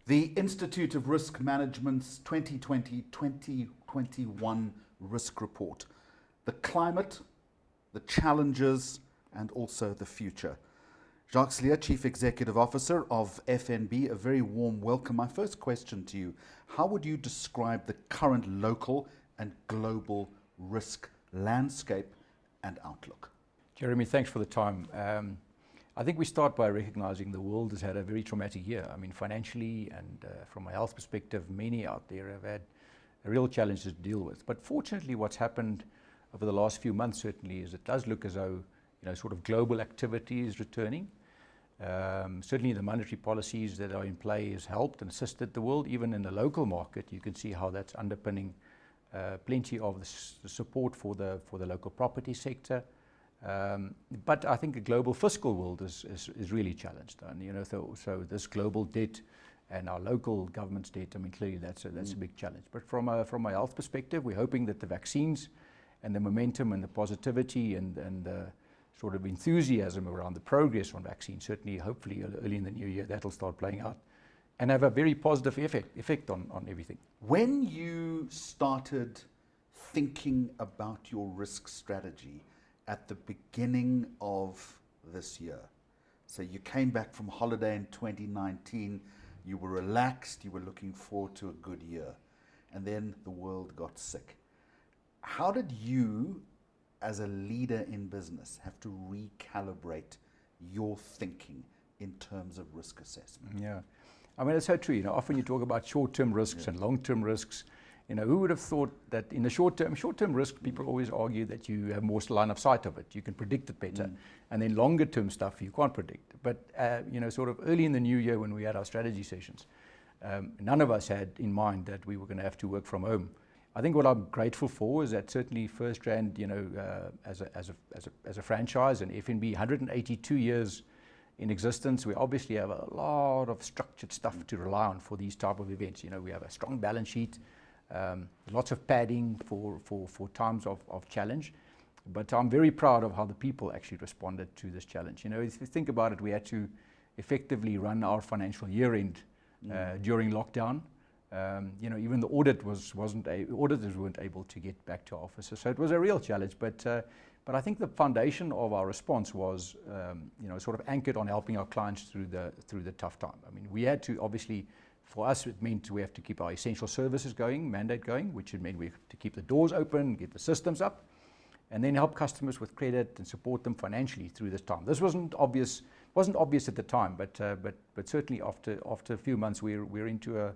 The Institute of Risk Management's 2020-2021 risk report. The climate, the challenges, and also the future. Jacques Celliers, Chief Executive Officer of FNB, a very warm welcome. My first question to you, how would you describe the current local and global risk landscape and outlook? Jeremy, thanks for the time. I think we start by recognizing the world has had a very traumatic year. I mean, financially and from a health perspective, many out there have had real challenges to deal with. But fortunately, what's happened over the last few months certainly is it does look as though, sort of global activity is returning. Certainly the monetary policies that are in play has helped and assisted the world. Even in the local market, you can see how that's underpinning plenty of the support for the local property sector. But I think the global fiscal world is really challenged, and so this global debt and our local government's debt. I mean, clearly that's a big challenge. But from a health perspective, we're hoping that the vaccines and the momentum and the positivity and the sort of enthusiasm around the progress on vaccines, certainly, hopefully, early in the new year, that'll start playing out and have a very positive effect on everything. When you started thinking about your risk strategy at the beginning of this year, so you came back from holiday in 2019, you were relaxed, you were looking forward to a good year, and then the world got sick. How did you, as a leader in business, have to recalibrate your thinking in terms of risk assessment? Yeah, I mean, it's so true. Often you talk about short-term risks and long-term risks. Who would have thought that in the short-term risk, people always argue that you have more line of sight of it. You can predict it better. And then longer-term stuff you can't predict. But, sort of early in the new year when we had our strategy sessions, none of us had in mind that we were going to have to work from home. I think what I'm grateful for is that certainly FirstRand, as a franchise and FNB, 182 years in existence, we obviously have a lot of structured stuff to rely on for these type of events. We have a strong balance sheet, lots of padding for times of challenge. But I'm very proud of how the people actually responded to this challenge. If you think about it, we had to effectively run our financial year end during lockdown. Even the auditors weren't able to get back to offices, so it was a real challenge. But I think the foundation of our response was, sort of anchored on helping our clients through the tough time. I mean, we had to obviously, for us, it meant we have to keep our essential services mandate going, which meant we have to keep the doors open, get the systems up, and then help customers with credit and support them financially through this time. This wasn't obvious at the time, but certainly after a few months, we're into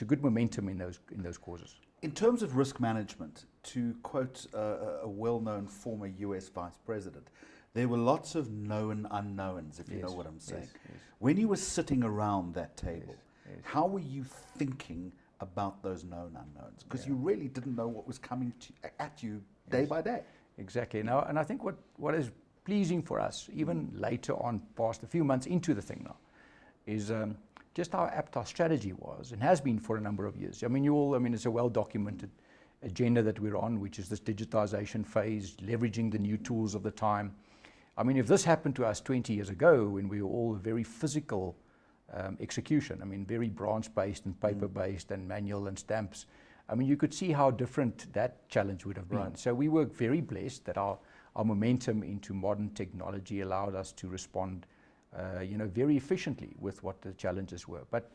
good momentum in those causes. In terms of risk management, to quote a well-known former US vice president, there were lots of known unknowns, if you know what I'm saying. Yes. When you were sitting around that table, how were you thinking about those known unknowns? Because you really didn't know what was coming at you day by day. Exactly. Now, and I think what is pleasing for us, even later on, past a few months into the thing now, is just how apt our strategy was and has been for a number of years. I mean, it's a well-documented agenda that we're on, which is this digitization phase, leveraging the new tools of the time. I mean, if this happened to us 20 years ago when we were all very physical execution, I mean, very branch-based and paper-based and manual and stamps, I mean, you could see how different that challenge would have been. Right. So we were very blessed that our momentum into modern technology allowed us to respond very efficiently with what the challenges were. But,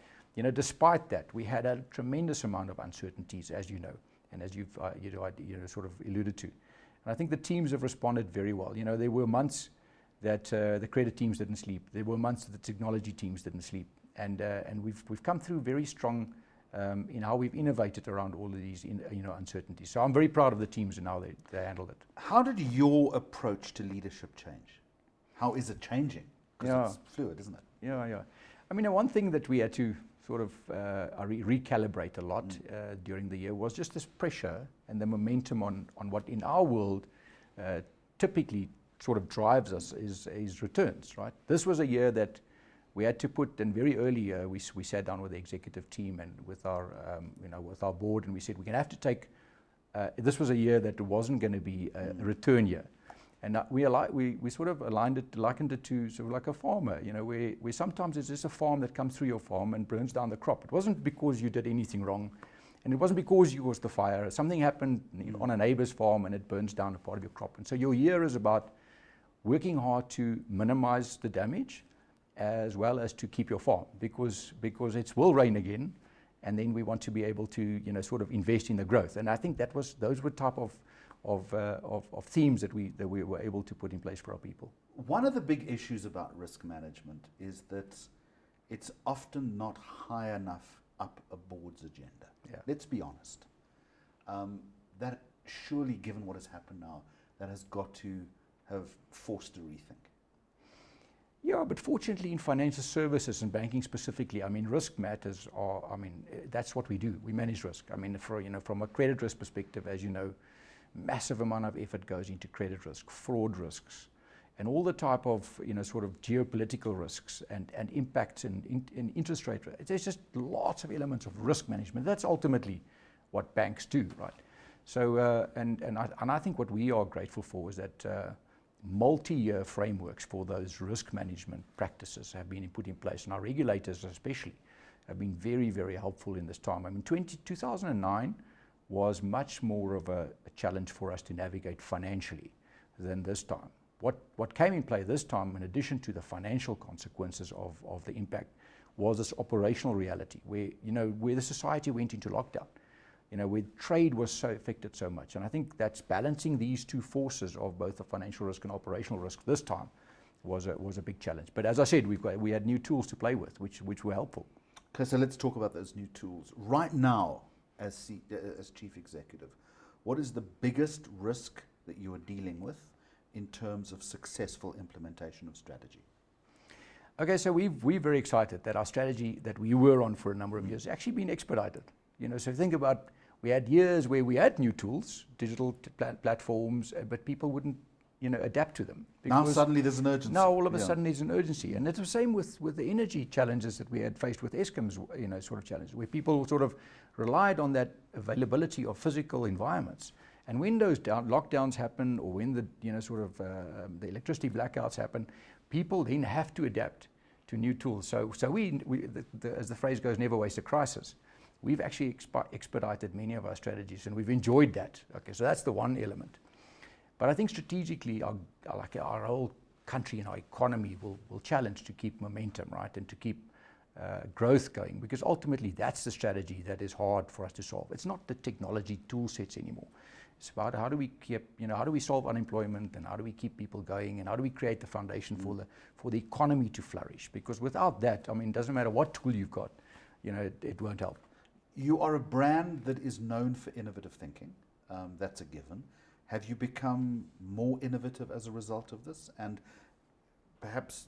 despite that, we had a tremendous amount of uncertainties, as you know, and as you've sort of alluded to. And I think the teams have responded very well. There were months that the credit teams didn't sleep. There were months that the technology teams didn't sleep. And we've come through very strong in how we've innovated around all of these uncertainties. So I'm very proud of the teams and how they handled it. How did your approach to leadership change? How is it changing? Because it's fluid, isn't it? Yeah. I mean, one thing that we had to sort of recalibrate a lot during the year was just this pressure and the momentum on what in our world typically sort of drives us is returns, right? This was a year that we had to put, and very early we sat down with the executive team and with our with our board, and we said we're going to have to take. This was a year that wasn't going to be a return year, And we sort of likened it to sort of like a farmer, you know, where sometimes it's just a farm that comes through your farm and burns down the crop. It wasn't because you did anything wrong, and it wasn't because you caused the fire. Something happened on a neighbor's farm and it burns down a part of your crop. And so your year is about working hard to minimize the damage as well as to keep your farm, because it will rain again, and then we want to be able to, you know, sort of invest in the growth. And I think those were type of themes that we were able to put in place for our people. One of the big issues about risk management is that it's often not high enough up a board's agenda. Yeah. Let's be honest. That surely, given what has happened now, that has got to have forced a rethink. Yeah, but fortunately in financial services and banking specifically, I mean, risk matters are, I mean, that's what we do. We manage risk. I mean, from a credit risk perspective, as you know, massive amount of effort goes into credit risk, fraud risks, and all the type of, you know, sort of geopolitical risks and impacts in interest rate. There's just lots of elements of risk management. That's ultimately what banks do, right? So, and I think what we are grateful for is that multi-year frameworks for those risk management practices have been put in place, and our regulators especially have been very, very helpful in this time. I mean, 2009 was much more of a challenge for us to navigate financially than this time. What came in play this time, in addition to the financial consequences of the impact, was this operational reality where, you know, where the society went into lockdown, you know, where trade was so affected so much. And I think that's balancing these two forces of both the financial risk and operational risk this time was a big challenge. But as I said, we had new tools to play with, which were helpful. Okay, so let's talk about those new tools. Right now, as Chief Executive, what is the biggest risk that you are dealing with in terms of successful implementation of strategy? Okay, so we're very excited that our strategy that we were on for a number of years has actually been expedited. You know, so think about, we had years where we had new tools, digital platforms, but people wouldn't, you know, adapt to them. Now suddenly there's an urgency. Now all of a sudden there's an urgency. And it's the same with the energy challenges that we had faced with Eskom's, you know, sort of challenges, where people sort of relied on that availability of physical environments. And when those lockdowns happen, or when the, you know, sort of the electricity blackouts happen, people then have to adapt to new tools. So as the phrase goes, never waste a crisis. We've actually expedited many of our strategies, and we've enjoyed that. Okay, so that's the one element. But I think strategically, our whole country and our economy will challenge to keep momentum, right, and to keep growth going, because ultimately that's the strategy that is hard for us to solve. It's not the technology tool sets anymore. It's about how do we keep, you know, how do we solve unemployment, and how do we keep people going, and how do we create the foundation for the economy to flourish? Because without that, I mean, it doesn't matter what tool you've got, you know, it won't help. You are a brand that is known for innovative thinking. That's a given. Have you become more innovative as a result of this, and perhaps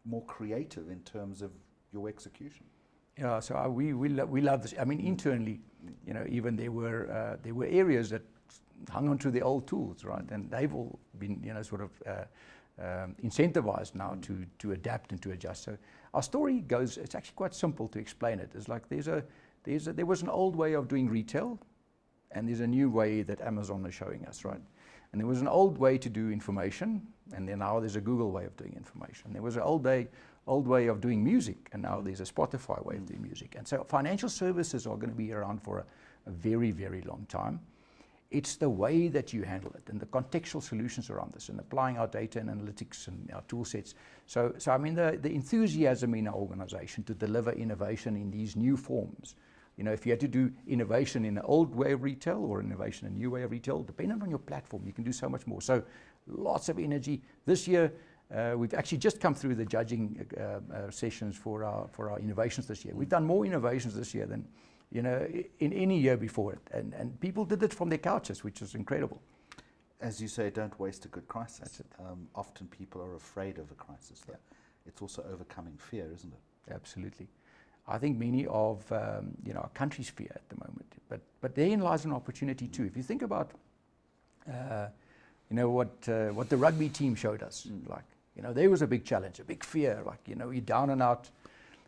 more creative in terms of your execution? Yeah, so we love this. I mean, internally, you know, even there were areas that hung on to the old tools, right? And they've all been, you know, sort of incentivized now to adapt and to adjust. So our story goes, it's actually quite simple to explain it. It's like there was an old way of doing retail, and there's a new way that Amazon is showing us, right? And there was an old way to do information, and then now there's a Google way of doing information. There was an old way of doing music, and now there's a Spotify way of doing music. And so financial services are going to be around for a very, very long time. It's the way that you handle it and the contextual solutions around this, and applying our data and analytics and our tool sets. So I mean, the enthusiasm in our organization to deliver innovation in these new forms. You know, if you had to do innovation in an old way of retail or innovation in a new way of retail, depending on your platform, you can do so much more. So lots of energy. This year, we've actually just come through the judging sessions for our innovations this year. We've done more innovations this year than, you know, in any year before it. And people did it from their couches, which is incredible. As you say, don't waste a good crisis. That's it. Often people are afraid of a crisis, though. Yeah. It's also overcoming fear, isn't it? Absolutely. I think many of you know, our country's fear at the moment, but therein lies an opportunity too. If you think about you know, what the rugby team showed us, like, you know, there was a big challenge, a big fear, like, you know, you're down and out,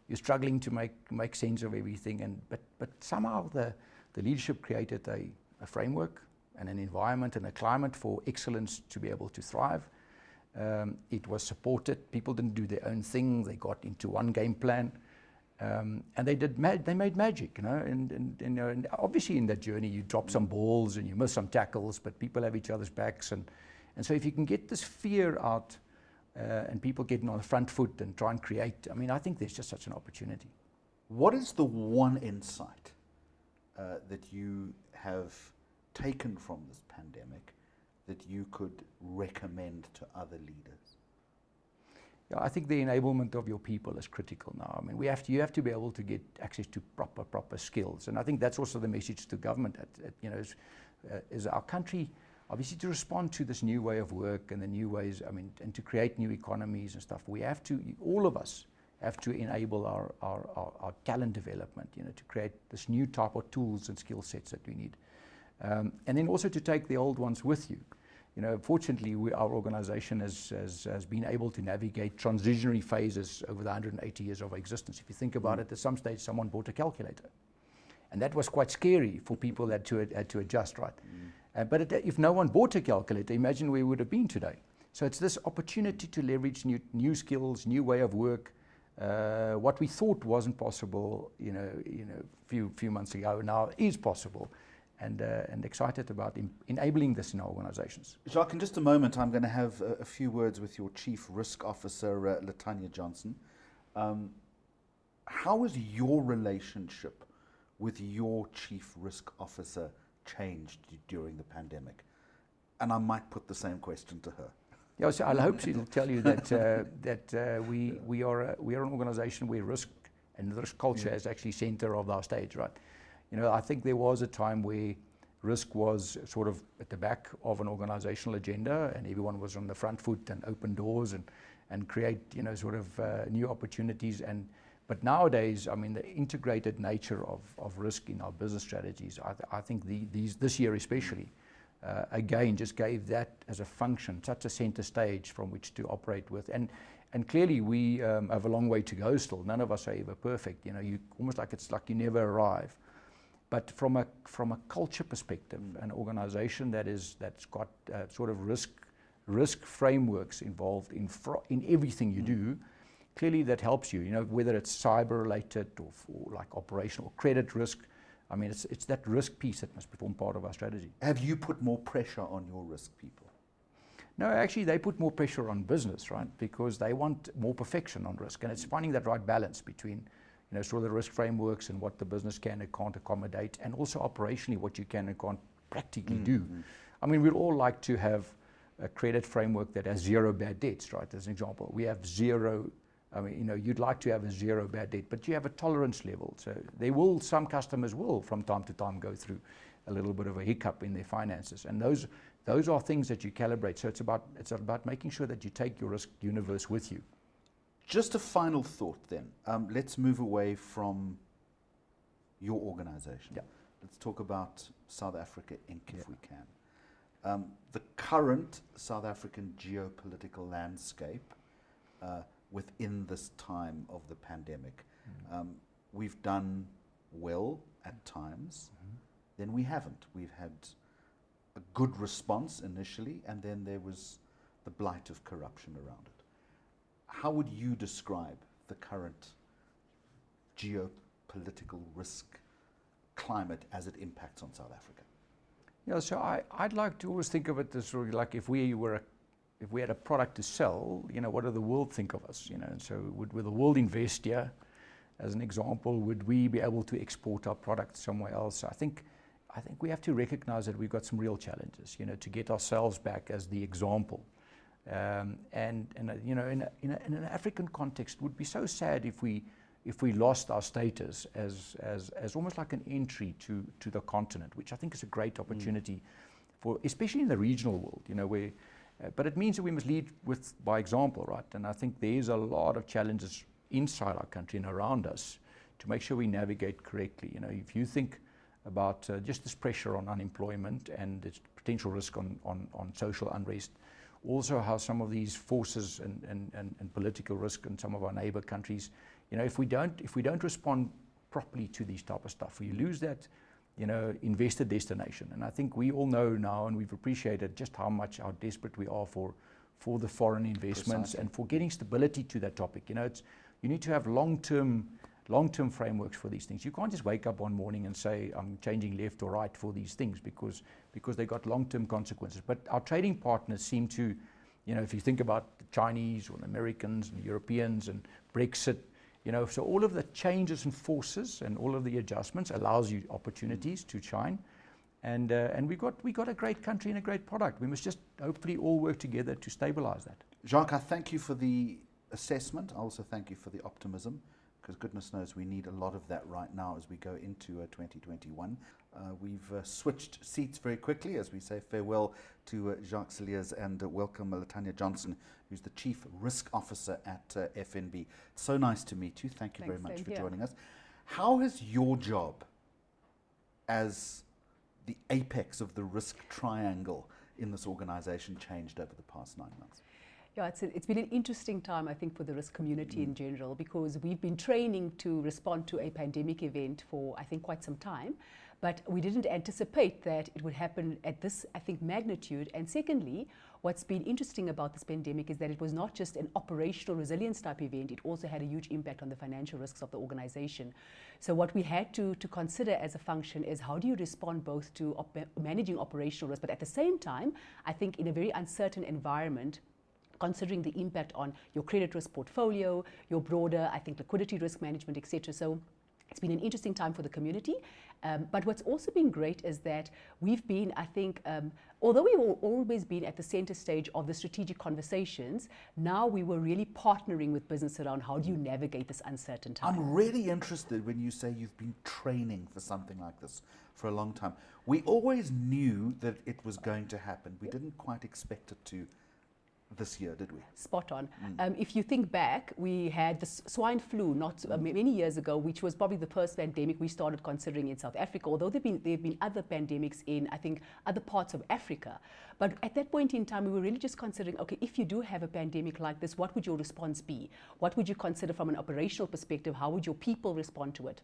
you're struggling to make sense of everything, but somehow the leadership created a framework, and an environment and a climate for excellence to be able to thrive. It was supported. People didn't do their own thing. They got into one game plan, and they made magic, you know. And obviously in that journey you drop some balls and you miss some tackles, but people have each other's backs, and so if you can get this fear out and people getting on the front foot and try and create, I mean, I think there's just such an opportunity. What is the one insight that you have taken from this pandemic that you could recommend to other leaders? Yeah, I think the enablement of your people is critical now. I mean, you have to be able to get access to proper skills, and I think that's also the message to government. Is our country obviously to respond to this new way of work and the new ways. I mean, and to create new economies and stuff. We have to, all of us, have to enable our talent development. You know, to create this new type of tools and skill sets that we need, and then also to take the old ones with you. You know, fortunately, our organisation has been able to navigate transitionary phases over the 180 years of existence. If you think about it, at some stage someone bought a calculator, and that was quite scary for people that had to adjust, right? But if no one bought a calculator, imagine where we would have been today. So it's this opportunity to leverage new skills, new way of work. What we thought wasn't possible, you know, few months ago, now is possible. And excited about enabling this in our organizations. Jacques, in just a moment, I'm going to have a few words with your Chief Risk Officer, Lytania Johnson. How has your relationship with your Chief Risk Officer changed during the pandemic? And I might put the same question to her. Yeah, so I hope she'll tell you that we are an organization where risk and the risk culture is actually center of our stage, right? You know, I think there was a time where risk was sort of at the back of an organizational agenda, and everyone was on the front foot and open doors and create, you know, sort of new opportunities. But nowadays, I mean, the integrated nature of risk in our business strategies, I think this year especially, again, just gave that as a function, such a center stage from which to operate with. And clearly we have a long way to go still. None of us are ever perfect. You know, it's like you never arrive. But from a culture perspective, an organization that's got sort of risk frameworks involved in everything you do, clearly that helps you. You know, whether it's cyber related or like operational credit risk. I mean, it's that risk piece that must form part of our strategy. Have you put more pressure on your risk people? No, actually, they put more pressure on business, right? Because they want more perfection on risk, and it's finding that right balance between, you know, sort of the risk frameworks and what the business can and can't accommodate, and also operationally what you can and can't practically do. I mean, we'd all like to have a credit framework that has zero bad debts, right? As an example, we have zero. I mean, you know, you'd like to have a zero bad debt, but you have a tolerance level. So some customers will from time to time go through a little bit of a hiccup in their finances, and those are things that you calibrate. So it's about making sure that you take your risk universe with you. Just a final thought then. Let's move away from your organization. Yeah. Let's talk about South Africa Inc. if we can. The current South African geopolitical landscape within this time of the pandemic. We've done well at times, then we haven't. We've had a good response initially, and then there was the blight of corruption around it. How would you describe the current geopolitical risk climate as it impacts on South Africa? Yeah, so I'd like to always think of it as sort of like if we had a product to sell, you know, what do the world think of us? You know, and so would the world invest here, as an example? Would we be able to export our product somewhere else? I think we have to recognize that we've got some real challenges, you know, to get ourselves back as the example. And you know, in an African context, it would be so sad if we lost our status as almost like an entry to the continent, which I think is a great opportunity for, especially in the regional world, you know, where. But it means that we must lead by example, right? And I think there's a lot of challenges inside our country and around us to make sure we navigate correctly. You know, if you think about just this pressure on unemployment and its potential risk on social unrest, also how some of these forces and political risk in some of our neighbor countries, you know, if we don't respond properly to these type of stuff, we lose that investor destination. And I think we all know now, and we've appreciated just how desperate we are for the foreign investments. Precisely. And for getting stability to that topic. You need to have long-term frameworks for these things. You can't just wake up one morning and say, I'm changing left or right for these things because they got long-term consequences. But our trading partners seem to, if you think about the Chinese or the Americans and the Europeans and Brexit, so all of the changes and forces and all of the adjustments allows you opportunities to shine. And we got a great country and a great product. We must just hopefully all work together to stabilize that. Jacques, I thank you for the assessment. I also thank you for the optimism, because goodness knows we need a lot of that right now as we go into 2021. We've switched seats very quickly as we say farewell to Jacques Celliers and welcome Lytania Johnson, who's the Chief Risk Officer at FNB. So nice to meet you. Thank you very much for joining us. How has your job as the apex of the risk triangle in this organization changed over the past 9 months? Yeah, it's been an interesting time, I think, for the risk community in general, because we've been training to respond to a pandemic event for, I think, quite some time. But we didn't anticipate that it would happen at this, I think, magnitude. And secondly, what's been interesting about this pandemic is that it was not just an operational resilience type event, it also had a huge impact on the financial risks of the organization. So what we had to consider as a function is how do you respond both to managing operational risk, but at the same time, I think in a very uncertain environment, considering the impact on your credit risk portfolio, your broader, I think, liquidity risk management, etc. So it's been an interesting time for the community. But what's also been great is that we've been, I think, although we've always been at the center stage of the strategic conversations, now we were really partnering with business around how do you navigate this uncertain time. I'm really interested when you say you've been training for something like this for a long time. We always knew that it was going to happen. We didn't quite expect it to this year, did we? Spot on. If you think back, we had the swine flu many years ago, which was probably the first pandemic we started considering in South Africa, although there have been other pandemics in, I think, other parts of Africa. But at that point in time, we were really just considering, okay, if you do have a pandemic like this, what would your response be? What would you consider from an operational perspective? How would your people respond to it?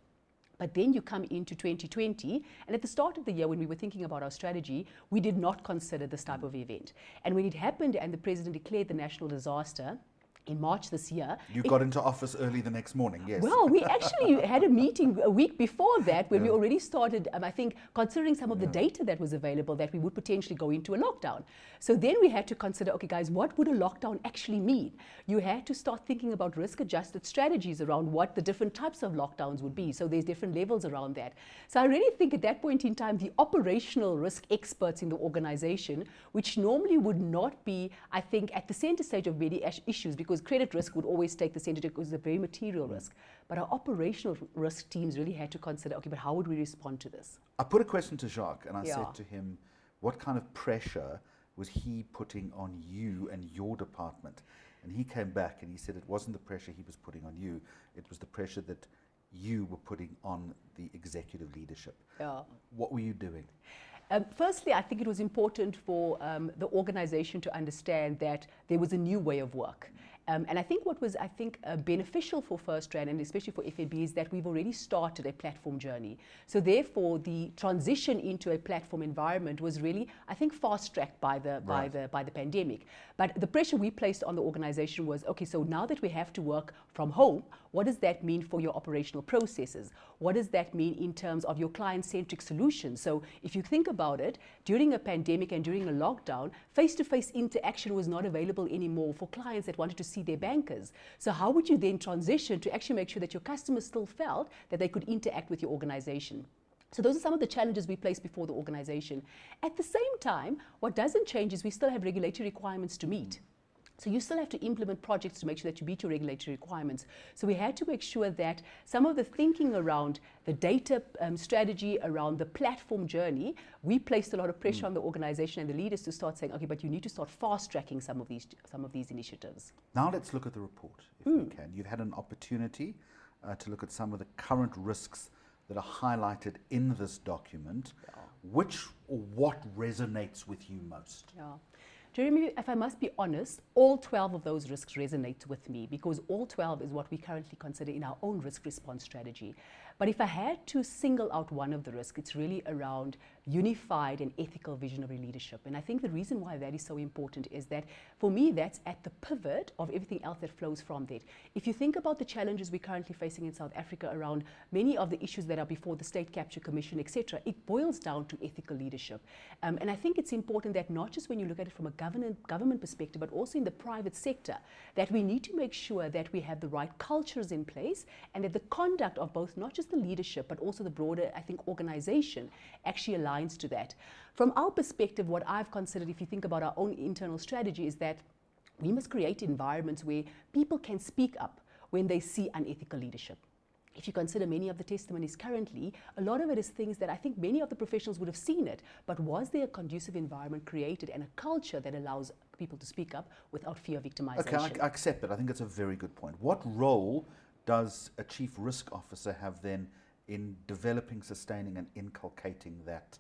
But then you come into 2020, and at the start of the year when we were thinking about our strategy, we did not consider this type of event. And when it happened and the president declared the national disaster in March this year. You got into office early the next morning, yes. Well, we actually had a meeting a week before that when we already started, I think, considering some of the data that was available that we would potentially go into a lockdown. So then we had to consider, okay, guys, what would a lockdown actually mean? You had to start thinking about risk-adjusted strategies around what the different types of lockdowns would be. So there's different levels around that. So I really think at that point in time, the operational risk experts in the organization, which normally would not be, I think, at the center stage of many issues, because credit risk would always take the center because it's a very material risk. But our operational risk teams really had to consider, okay, but how would we respond to this? I put a question to Jacques and I said to him, what kind of pressure was he putting on you and your department? And he came back and he said it wasn't the pressure he was putting on you, it was the pressure that you were putting on the executive leadership. What were you doing? Firstly, I think it was important for the organization to understand that there was a new way of work. And I think what was, beneficial for FirstRand and especially for FNB is that we've already started a platform journey. So therefore, the transition into a platform environment was really, I think, fast-tracked by the pandemic. But the pressure we placed on the organization was, okay, so now that we have to work from home, what does that mean for your operational processes? What does that mean in terms of your client-centric solutions? So if you think about it, during a pandemic and during a lockdown, face-to-face interaction was not available anymore for clients that wanted to see their bankers. So how would you then transition to actually make sure that your customers still felt that they could interact with your organization? So those are some of the challenges we placed before the organization. At the same time, what doesn't change is we still have regulatory requirements to meet. So you still have to implement projects to make sure that you meet your regulatory requirements. So we had to make sure that some of the thinking around the data strategy, around the platform journey, we placed a lot of pressure on the organization and the leaders to start saying, okay, but you need to start fast-tracking some of these initiatives. Now let's look at the report, if we can. You've had an opportunity to look at some of the current risks that are highlighted in this document. What resonates with you most? Jeremy, if I must be honest, all 12 of those risks resonate with me because all 12 is what we currently consider in our own risk response strategy. But if I had to single out one of the risks, it's really around unified and ethical visionary leadership. And I think the reason why that is so important is that, for me, that's at the pivot of everything else that flows from that. If you think about the challenges we're currently facing in South Africa around many of the issues that are before the State Capture Commission, etc., it boils down to ethical leadership. And I think it's important that not just when you look at it from a government perspective, but also in the private sector, that we need to make sure that we have the right cultures in place and that the conduct of both, not just the leadership, but also the broader, I think, organization actually aligns to that. From our perspective, what I've considered, if you think about our own internal strategy, is that we must create environments where people can speak up when they see unethical leadership. If you consider many of the testimonies currently, a lot of it is things that I think many of the professionals would have seen it, but was there a conducive environment created and a culture that allows people to speak up without fear of victimization? Okay, I accept it. I think it's a very good point. What role does a chief risk officer have then in developing, sustaining and inculcating that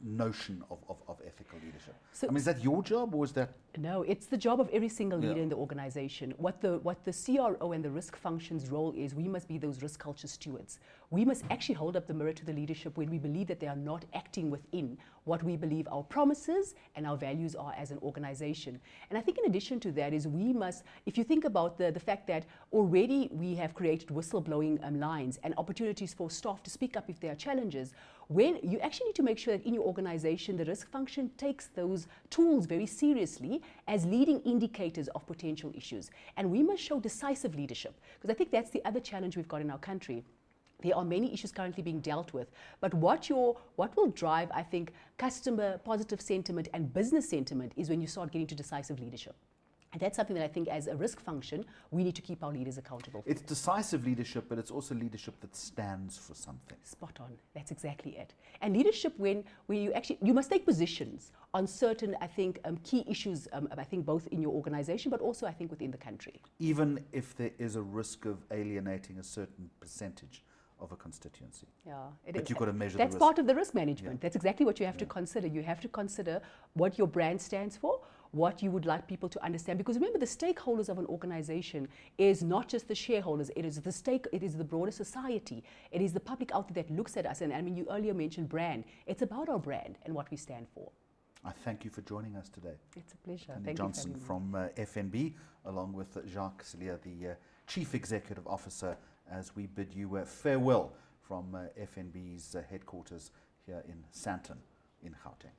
notion of ethical leadership? So, I mean, is that your job, or is that... No, it's the job of every single leader in the organization. What the CRO and the risk function's role is, we must be those risk culture stewards. We must actually hold up the mirror to the leadership when we believe that they are not acting within what we believe our promises and our values are as an organization. And I think in addition to that is we must, if you think about the fact that already we have created whistleblowing lines and opportunities for staff to speak up if there are challenges, when you actually need to make sure that in your organization, the risk function takes those tools very seriously as leading indicators of potential issues. And we must show decisive leadership, because I think that's the other challenge we've got in our country. There are many issues currently being dealt with, but what will drive, I think, customer positive sentiment and business sentiment is when you start getting to decisive leadership. And that's something that I think as a risk function, we need to keep our leaders accountable for. It's decisive leadership, but it's also leadership that stands for something. Spot on. That's exactly it. And leadership when you must take positions on certain, I think, key issues, I think both in your organization, but also I think within the country. Even if there is a risk of alienating a certain percentage of a constituency. Yeah, but you've got to measure the risk. That's part of the risk management. Yeah. That's exactly what you have to consider. You have to consider what your brand stands for, what you would like people to understand. Because remember, the stakeholders of an organization is not just the shareholders, it is the broader society. It is the public out there that looks at us. And I mean, you earlier mentioned brand. It's about our brand and what we stand for. I thank you for joining us today. It's a pleasure. Lytania Johnson from FNB, along with Jacques Celliers, the Chief Executive Officer, as we bid you farewell from FNB's headquarters here in Sandton in Gauteng.